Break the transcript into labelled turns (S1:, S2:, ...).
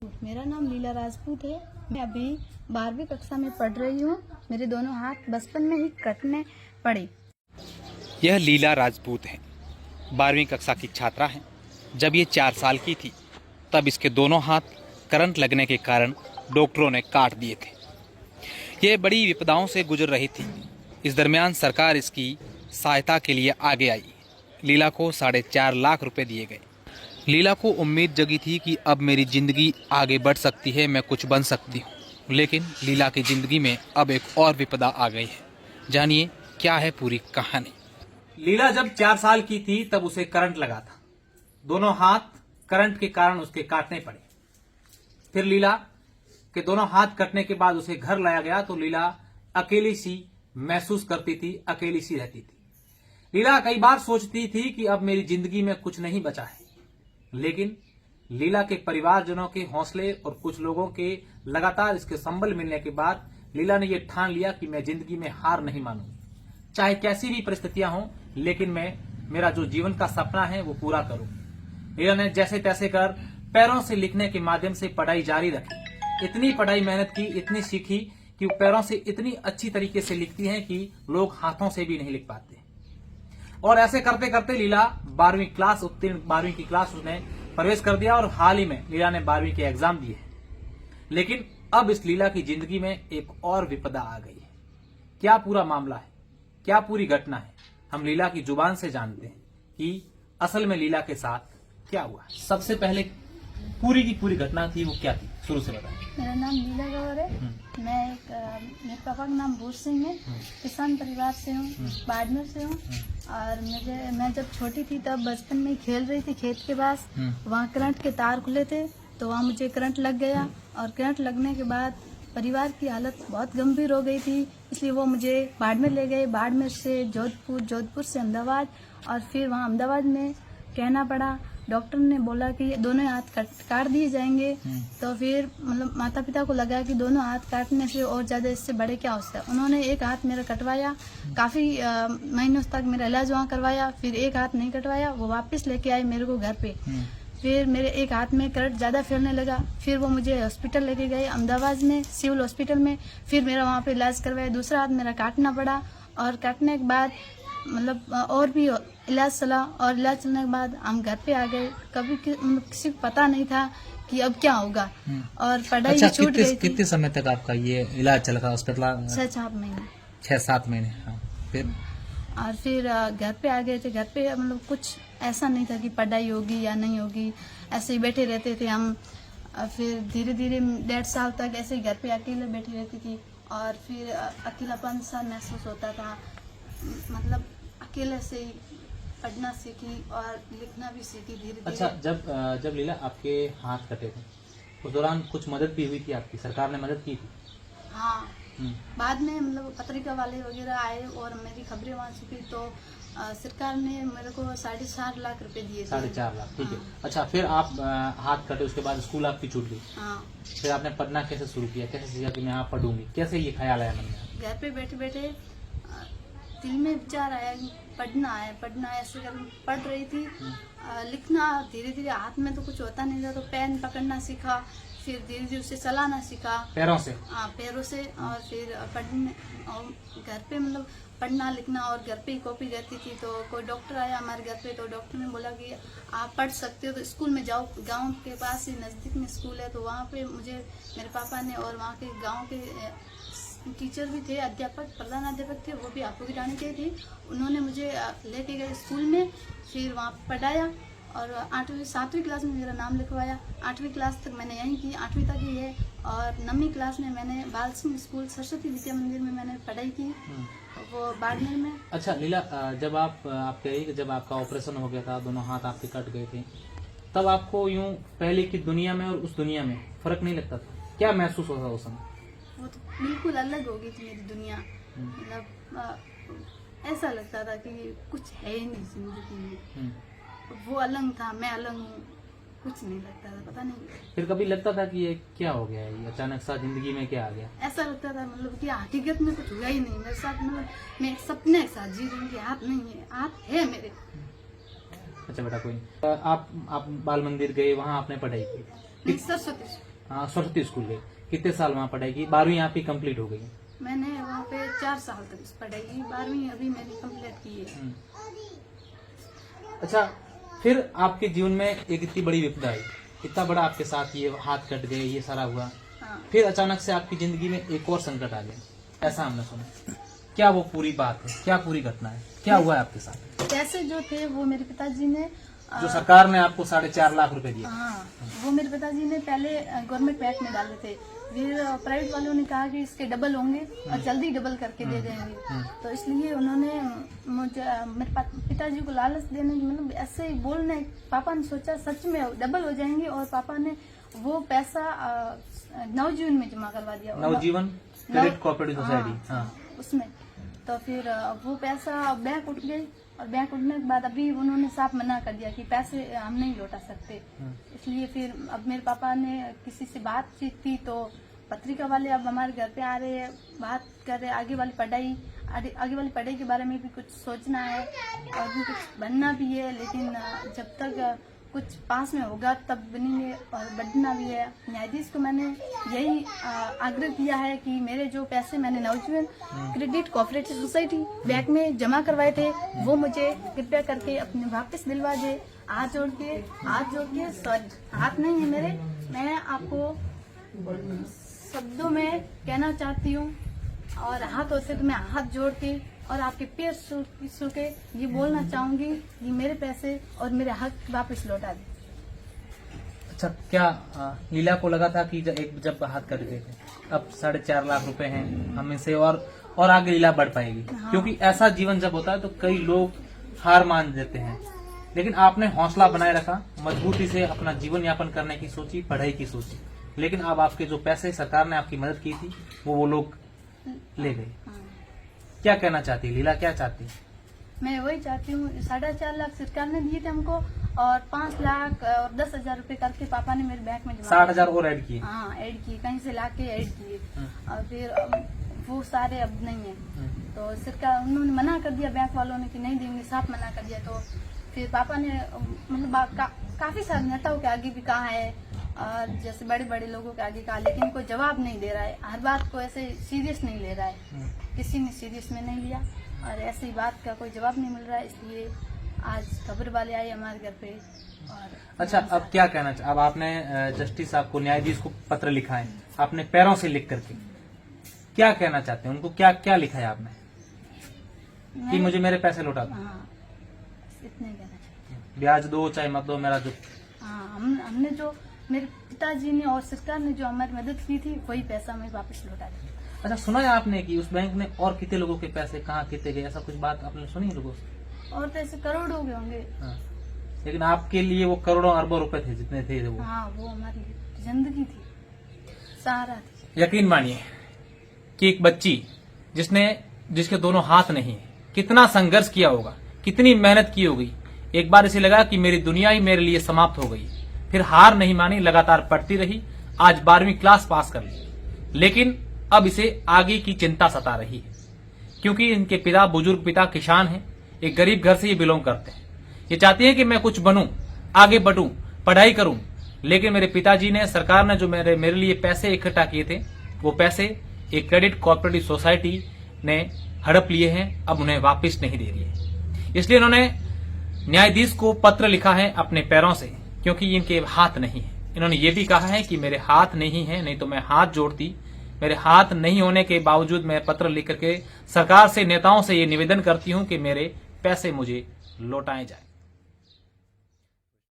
S1: मेरा नाम लीला राजपूत है। मैं अभी 12वीं कक्षा में पढ़ रही हूँ। मेरे दोनों हाथ बचपन में ही कटने पड़े।
S2: यह लीला राजपूत है, 12वीं कक्षा की छात्रा है। जब ये 4 साल की थी तब इसके दोनों हाथ करंट लगने के कारण डॉक्टरों ने काट दिए थे। ये बड़ी विपदाओं से गुजर रही थी। इस दरमियान सरकार इसकी सहायता के लिए आगे आई। लीला को 4.5 लाख रुपए दिए गए। लीला को उम्मीद जगी थी कि अब मेरी जिंदगी आगे बढ़ सकती है, मैं कुछ बन सकती हूँ। लेकिन लीला की जिंदगी में अब एक और विपदा आ गई है। जानिए क्या है पूरी कहानी। लीला जब 4 साल की थी तब उसे करंट लगा था। दोनों हाथ करंट के कारण उसके काटने पड़े। फिर लीला के दोनों हाथ कटने के बाद उसे घर लाया गया तो लीला अकेली सी महसूस करती थी, अकेली सी रहती थी। लीला कई बार सोचती थी कि अब मेरी जिंदगी में कुछ नहीं बचा है। लेकिन लीला के परिवारजनों के हौसले और कुछ लोगों के लगातार इसके संबल मिलने के बाद लीला ने यह ठान लिया कि मैं जिंदगी में हार नहीं मानूंगी, चाहे कैसी भी परिस्थितियां हों, लेकिन मैं मेरा जो जीवन का सपना है वो पूरा करूं। लीला ने जैसे तैसे कर पैरों से लिखने के माध्यम से पढ़ाई जारी रखी। इतनी पढ़ाई मेहनत की, इतनी सीखी कि वो पैरों से इतनी अच्छी तरीके से लिखती हैं कि लोग हाथों से भी नहीं लिख पाते। और ऐसे करते करते लीला 12वीं क्लास उत्तीर्ण 12वीं की क्लास उसने प्रवेश कर दिया और हाल ही में लीला ने 12वीं के एग्जाम दिए। लेकिन अब इस लीला की जिंदगी में एक और विपदा आ गई है। क्या पूरा मामला है, क्या पूरी घटना है, हम लीला की जुबान से जानते हैं कि असल में लीला के साथ क्या हुआ। सबसे पहले पूरी की पूरी घटना थी वो क्या थी, शुरू से बताएं।
S1: मेरा नाम लीला गौर है। मेरे पापा का नाम भूर सिंह है। किसान परिवार से हूँ, बाड़मेर से हूँ। और मैं जब छोटी थी तब बचपन में खेल रही थी खेत के पास। वहाँ करंट के तार खुले थे तो वहाँ मुझे करंट लग गया। और करंट लगने के बाद परिवार की हालत बहुत गंभीर हो गई थी, इसलिए वो मुझे बाड़मेर ले गए। बाड़मेर से जोधपुर, जोधपुर से अहमदाबाद, और फिर वहाँ अहमदाबाद में कहना पड़ा। डॉक्टर ने बोला कि दोनों हाथ काट दिए जाएंगे। तो फिर मतलब माता पिता को लगा कि दोनों हाथ काटने से और ज्यादा इससे बड़े क्या हो सकता है। उन्होंने एक हाथ मेरा कटवाया, काफी महीनों तक मेरा इलाज वहाँ करवाया। फिर एक हाथ नहीं कटवाया, वो वापस लेके आए मेरे को घर पे। फिर मेरे एक हाथ में करंट ज्यादा फैलने लगा। फिर वो मुझे हॉस्पिटल लेके गए, अहमदाबाद में सिविल हॉस्पिटल में। फिर मेरा वहाँ पे इलाज करवाया। दूसरा हाथ मेरा काटना पड़ा और काटने के बाद मतलब और भी इलाज चला। और इलाज चलने के बाद हम घर पे आ गए। कभी किसी को पता नहीं था कि अब क्या होगा। और पढ़ाई
S2: अच्छा,
S1: भी छूट गई थी।
S2: कितने समय तक आपका ये इलाज चला था हॉस्पिटल?
S1: 6-7 महीने।
S2: 6-7 महीने। हाँ, फिर
S1: और फिर घर पे आ गए थे। घर पे मतलब कुछ ऐसा नहीं था कि पढ़ाई होगी या नहीं होगी, ऐसे ही बैठे रहते थे हम। फिर धीरे धीरे 1.5 साल तक ऐसे ही घर पे अकेले बैठी रहती थी। और फिर अकेलापन सा महसूस होता था। मतलब अकेले से ही पढ़ना सीखी और लिखना भी सीखी धीरे धीरे।
S2: अच्छा, जब लीला आपके हाथ कटे थे उस दौरान कुछ मदद भी हुई थी आपकी? सरकार ने मदद की थी?
S1: हाँ, बाद में मतलब पत्रिका वाले वगैरह आए और मेरी खबरें वहाँ छपी तो सरकार ने मेरे को 4.5 लाख रुपए दिए थे।
S2: 4.5 लाख, ठीक है।
S1: हाँ।
S2: अच्छा, फिर आप हाथ कटे, उसके बाद स्कूल आपकी छूट गई।
S1: हाँ,
S2: फिर आपने पढ़ना कैसे शुरू किया, कैसे सीखा कि मैं यहाँ पढ़ूंगी? कैसे ये ख्याल आया मन में?
S1: घर पे बैठे बैठे दिल में विचार आया कि पढ़ना है, पढ़ना है। ऐसे कर पढ़ रही थी। लिखना धीरे धीरे, हाथ में तो कुछ होता नहीं था तो पेन पकड़ना सीखा। फिर धीरे धीरे उसे चलाना सीखा
S2: पैरों से।
S1: हाँ, पैरों से। और फिर पढ़ने और घर पे मतलब पढ़ना लिखना, और घर पे ही कॉपी करती थी। तो कोई डॉक्टर आया हमारे घर पे तो डॉक्टर ने बोला कि आप पढ़ सकते हो तो स्कूल में जाओ। गांव के पास ही नज़दीक में स्कूल है तो वहाँ पे मुझे मेरे पापा ने और वहाँ के गांव के टीचर भी थे, अध्यापक, प्रधान अध्यापक थे, वो भी आपू की रानी के थे। उन्होंने मुझे लेके गए स्कूल में। फिर वहाँ पढ़ाया और 7वीं क्लास में मेरा नाम लिखवाया। 8वीं क्लास तक मैंने यहीं की, 8वीं तक ही है। और 9वीं क्लास में मैंने बाल सिंह स्कूल सरस्वती विद्या मंदिर में मैंने पढ़ाई की, वो बाड़मेर में।
S2: अच्छा लीला, जब आप कहिए कि जब आपका ऑपरेशन हो गया था, दोनों हाथ आपके कट गए थे, तब आपको यूं पहले की दुनिया में और उस दुनिया में फर्क नहीं लगता था? क्या महसूस होता उस समय?
S1: वो तो बिल्कुल अलग हो गई थी मेरी दुनिया। मतलब ऐसा लगता था कि कुछ है ही नहीं जिंदगी में। वो अलग था, मैं अलग हूँ, कुछ नहीं लगता था, पता नहीं।
S2: फिर कभी लगता था कि ये क्या हो गया है, ये अचानक सा जिंदगी में क्या आ गया?
S1: ऐसा लगता था मतलब कि हकीकत में कुछ हुआ ही नहीं मेरे साथ। मतलब मैं एक सपने के साथ जी रही हूँ कि हाथ नहीं है, हाथ है मेरे।
S2: अच्छा बेटा, कोई नहीं। आप बाल मंदिर गए, वहाँ आपने पढ़ाई की?
S1: सरस्वती।
S2: हाँ, सरस्वती स्कूल गए। कितने साल वहाँ पढ़ाई की? 12वीं आपकी कंप्लीट हो गई?
S1: मैंने वहाँ पे 4 साल तक पढ़ाई की, 12वीं अभी मैंने कंप्लीट की है।
S2: अच्छा, फिर आपके जीवन में एक इतनी बड़ी विपदा आई, इतना बड़ा आपके साथ ये हाथ कट गए, ये सारा हुआ,
S1: हाँ।
S2: फिर अचानक से आपकी जिंदगी में एक और संकट आ गया, ऐसा हमने सुना। क्या वो पूरी बात है? क्या पूरी घटना है? क्या हुआ है आपके साथ?
S1: पैसे जो थे वो मेरे पिताजी ने
S2: जो सरकार ने आपको 4.5 लाख रुपए दिए?
S1: हाँ, वो मेरे पिताजी ने पहले गवर्नमेंट बैंक में डाले थे, फिर प्राइवेट वालों ने कहा कि इसके डबल होंगे और जल्दी डबल करके दे देंगे, तो इसलिए उन्होंने मुझे मेरे पिताजी को लालच देने, मतलब ऐसे ही बोलने, पापा ने सोचा सच में डबल हो जाएंगे, और पापा ने वो पैसा नवजीवन में जमा करवा दिया।
S2: नवजीवन क्रेडिट कोऑपरेटिव सोसाइटी, हाँ,
S1: उसमें। तो फिर वो पैसा बैंक उठ गई, और बैंक उठने के बाद अभी उन्होंने साफ मना कर दिया कि पैसे हम नहीं लौटा सकते। इसलिए फिर अब मेरे पापा ने किसी से बातचीत की, तो पत्रिका वाले अब हमारे घर पे आ रहे हैं, बात कर रहे, आगे वाली पढ़ाई के बारे में भी कुछ सोचना है, और भी कुछ बनना भी है, लेकिन जब तक कुछ पास में होगा तब बनेंगे, और बढ़ना भी है। न्यायाधीश को मैंने यही आग्रह किया है कि मेरे जो पैसे मैंने नवजीवन क्रेडिट कोऑपरेटिव सोसाइटी बैंक में जमा करवाए थे, वो मुझे कृपया करके अपने वापस दिलवा दे। हाथ जोड़ के सॉरी, हाथ नहीं है मेरे, मैं आपको शब्दों में कहना चाहती हूँ, और हाथ होते तो मैं हाथ जोड़ के और आपके पैर छू के ये बोलना चाहूंगी कि मेरे पैसे और मेरे हक वापस लौटा दे।
S2: अच्छा, क्या लीला को लगा था कि जब हाथ कट गए थे, अब 4.5 लाख रुपए हैं हम इसे और आगे लीला बढ़ पाएगी?
S1: हाँ।
S2: क्योंकि ऐसा जीवन जब होता है तो कई लोग हार मान देते हैं, लेकिन आपने हौसला बनाए रखा, मजबूती से अपना जीवन यापन करने की सोची, पढ़ाई की सोची, लेकिन अब आपके जो पैसे सरकार ने आपकी मदद की थी वो लोग ले गए। क्या कहना चाहती लीला, क्या चाहती?
S1: मैं वही चाहती हूँ, 4.5 लाख सरकार ने दिए थे हमको, और 5 लाख और 10,000 रुपए करके पापा ने मेरे बैंक में जमा
S2: 60,000 और ऐड किए?
S1: हाँ, ऐड किए, कहीं से लाके ऐड किए, और फिर वो सारे अब नहीं है, तो सरकार उन्होंने मना कर दिया, बैंक वालों ने कि नहीं देंगे, साफ मना कर दिया। तो फिर पापा ने मतलब काफी सारे नेताओं के आगे भी कहा है, और जैसे बड़े बड़े लोगों के आगे कहा, लेकिन कोई जवाब नहीं दे रहा है, हर बात को ऐसे सीरियस नहीं ले रहा है, किसी ने सीरियस में नहीं लिया, और ऐसी बात का कोई जवाब नहीं मिल रहा है, इसलिए आज खबर वाले आए हमारे घर पे। और
S2: अच्छा, अब क्या कहना चाहिए? अब आपने जस्टिस साहब को, न्यायाधीश को पत्र लिखा है, आपने पैरों से लिख करके क्या कहना चाहते हैं उनको? क्या क्या लिखा है आपने कि मुझे मेरे पैसे लौटा दो?
S1: हाँ, इतने कहना चाहिए।
S2: ब्याज दो चाहे मत दो, मेरा जो
S1: हाँ, हमने जो मेरे पिताजी ने और सरकार ने जो हमारी मदद की थी, वही पैसा हमें वापस लौटा दिया।
S2: अच्छा, सुना है आपने कि उस बैंक में और कितने लोगों के पैसे कहाँ कितने गए, ऐसा कुछ बात आपने सुनी है लोगों से?
S1: और पैसे करोड़ों के होंगे।
S2: हाँ, लेकिन आपके लिए वो करोड़ों अरबों रुपए थे जितने थे वो।
S1: हाँ, वो हमारी जिंदगी थी, सहारा थी।
S2: यकीन मानिए कि एक बच्ची जिसके दोनों हाथ नहीं है, कितना संघर्ष किया होगा, कितनी मेहनत की होगी। एक बार इसे लगा कि मेरी दुनिया ही मेरे लिए समाप्त हो गई, फिर हार नहीं मानी, लगातार पढ़ती रही, आज 12वीं क्लास पास कर ली, लेकिन अब इसे आगे की चिंता सता रही है, क्योंकि इनके पिता, बुजुर्ग पिता किसान हैं, एक गरीब घर से ये बिलोंग करते हैं। ये चाहती है कि मैं कुछ बनूं, आगे बढ़ूं, पढ़ाई करूं, लेकिन मेरे पिताजी ने, सरकार ने जो मेरे लिए पैसे इकट्ठा किए थे, वो पैसे एक क्रेडिट कोऑपरेटिव सोसाइटी ने हड़प लिए हैं, अब उन्हें वापस नहीं दे रही है। इसलिए इन्होंने न्यायाधीश को पत्र लिखा है अपने पैरों से, क्योंकि इनके हाथ नहीं है। इन्होंने ये भी कहा है कि मेरे हाथ नहीं है, नहीं तो मैं हाथ जोड़ती। मेरे हाथ नहीं होने के बावजूद मैं पत्र लिख करके सरकार से, नेताओं से ये निवेदन करती हूं कि मेरे पैसे मुझे लौटाए जाए।